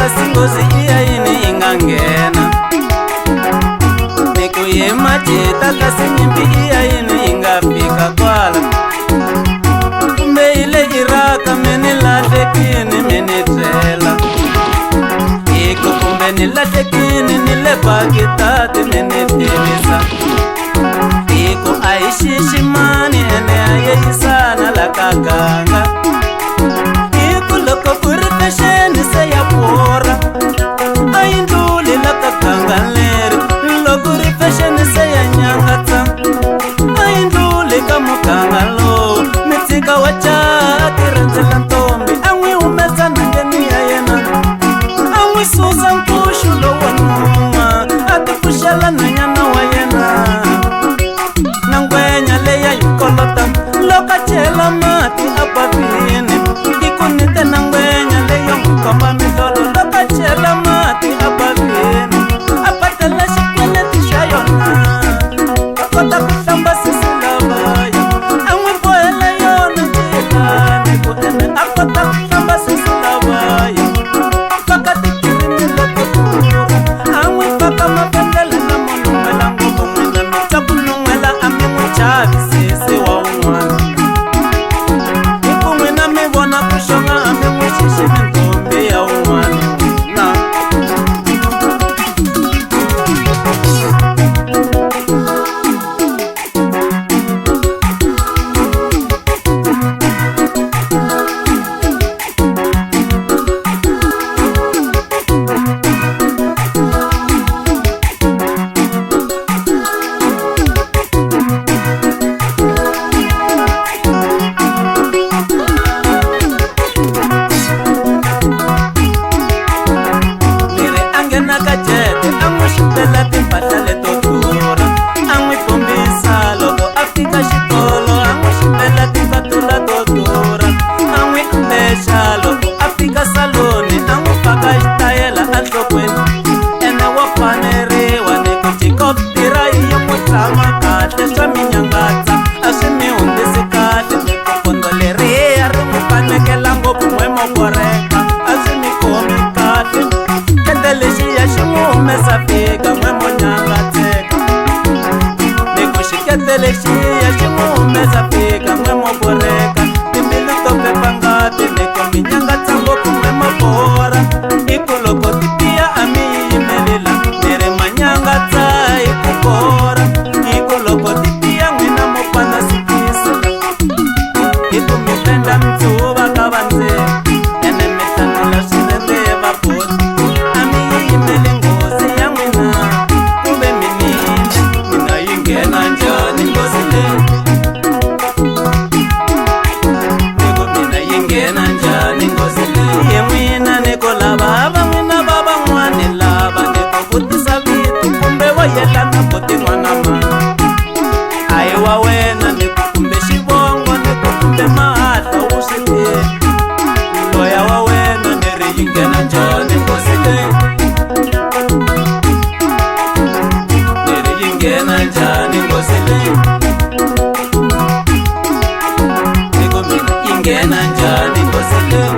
kasi ngozi iya yini ingangena. Nikuyima jita kasi nyimpi iya yini ingafika kwala. Kumbe ile iraka meni lahlekini meni tlela. Iku kumbe ni lahlekini nile bakitati meni tivisa. Iku aishishimani ene ayeyisana la kaganga. Iku loko kuri fasheni se ya pora ayinduli la kaganga leri. Loko kuri fasheni se ya nyangata ayinduli ka muganga lo. Mitsika wa chati rendzela ntombi an'wi humesa nangeni ya yena. An'wi susa nkuxu lowo numa ati pfuxela nhanyana wa yena. Nangwenya leya yi kolota loko a chela mati a bavini. Ikunite nangwenya leyo komba mihlolo loko a chela mati a bavini. A patela xikweleti xa yona a kota ku hlamba sisi lavaya. A n'wi bohela yona njilani ku ene a kota ku hlamba sisi lavaya. Faka tikirimi letikulu a n'wi faka mapendele na munun'wela ngopfu n'wina mitsaku nun'wela a mi n'wi chavi sisi wa un'wana. Hiku n'wina mi vona ku xonga a mi n'wi xiximi ntombi ya un'wana na. Miri a nghena ka jete a n'wi xipela timpahla leto durha. A n'wi bombisa loko a fika xitolo a n'wi xipela tikatula to durha. A n'wi ambexa loko a fika saloni a n'wi faka xitayela enhlokweni. Ene wa faneriwa ni ku jikoptira hi n'wi tshama kahle swa minyangatsa a swi mi hundzisi kahle. Mikopondo leriya ri n'wi fanekela ngopfu n'we moboreka a swi mi khomi kahle. Kete lexiya xi n'wi humesa fika n'we mo nyangatseka. Niku xikete lexiya xi n'wi humesa fika n'we mo boreka. Timbilu to pepa ngati niku mi nyangatsa ngopfu n'we mo bora. Iku loko ti tiya a mi yimelela ni ri ma nyangatsa hi ku bora. Iku loko ti tiya n'wina mo pana sikisa. Iku mi penda mitsuva ka vandzeni ene mi hlanula swirende va boti. A mi yimele nghozi ya n'wina kumbe minile mina yi nghena njhani nghozi leyi. Niku mina yi nghena njhani nghozi leyi. Ye n'wina niku lava va n'wina va van'wani lava niku vutisa vito kumbe wo yelana boti n'wana mani. A hi wa wena niku kumbe xivongo niku kumbe mahahla wu swi tivi. Loya wa wena ni ri yi nghena njhani nghozi leyi. Ni ri yi nghena njhani nghozi leyi. Niku mina yi nghena njhani nghozi leyi.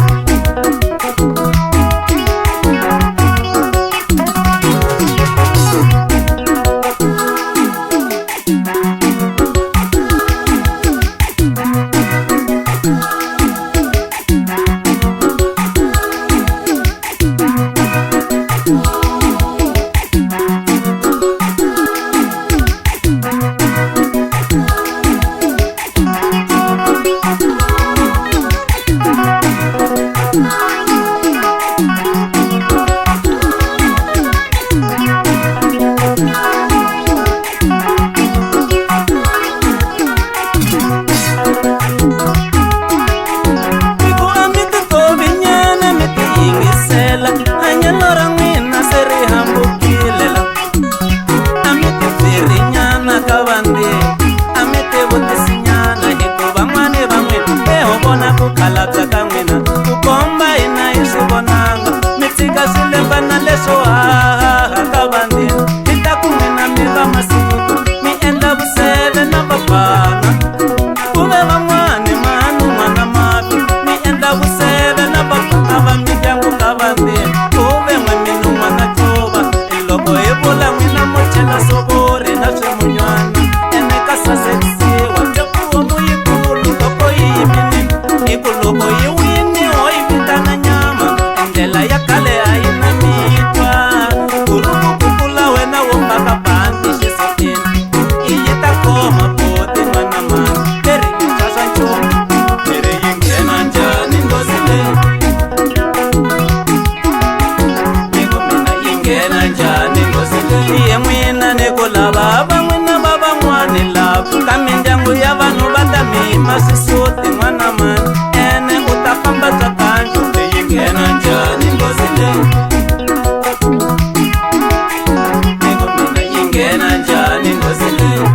nghena njhani ngozi leyi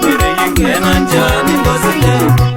mirhi yi nghena njhani ngozi leyi